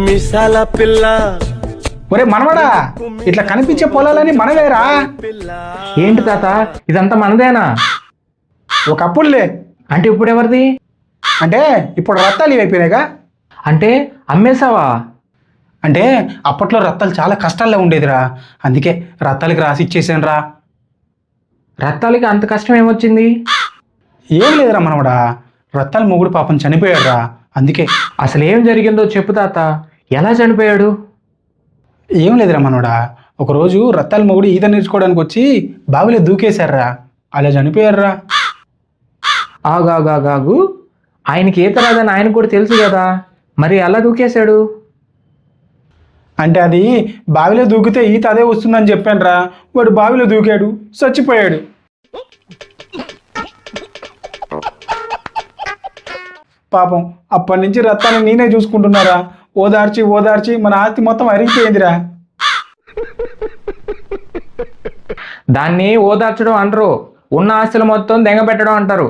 మిసాల పిల్ల ఒరే మనవడా, ఇట్లా కనిపించే పొలాలని మనవేరా? ఏంటి తాత, ఇదంతా మనదేనా? ఒకప్పుడులే. అంటే ఇప్పుడు ఎవరిది? అంటే ఇప్పుడు రత్తాలు ఇవైపోయినాయిగా. అంటే అమ్మేశావా? అంటే అప్పట్లో రత్తాలు చాలా కష్టాల్లో ఉండేదిరా, అందుకే రత్తాలకి రాసి ఇచ్చేసాను రా. రత్తాలకి అంత కష్టం ఏమొచ్చింది? ఏం లేదురా మనవడా, రత్తాల మొగుడు పాపం చనిపోయాడు రా, అందుకే. అసలు ఏం జరిగిందో చెప్పు తాత, ఎలా చనిపోయాడు? ఏం లేదురా మనవడా, ఒకరోజు రత్తాల మొగుడు ఈత నేర్చుకోవడానికి వచ్చి బావిలో దూకేశారా, అలా చనిపోయారురా. ఆగాగాగాగు, ఆయనకి ఈత రాదని ఆయన కూడా తెలుసు కదా, మరి ఎలా దూకేశాడు? అంటే అది బావిలో దూకితే ఈత అదే వస్తుందని చెప్పాను రా, వాడు బావిలో దూకాడు, చచ్చిపోయాడు. పాపం అప్పటి నుంచి రత్తాన్ని నేనే చూసుకుంటున్నారా, ఓదార్చి ఓదార్చి మన ఆస్తి మొత్తం అరిగిపోయిందిరా. దాన్ని ఓదార్చడం అంటారు, ఉన్న ఆస్తులు మొత్తం దెంగ పెట్టడం అంటారు.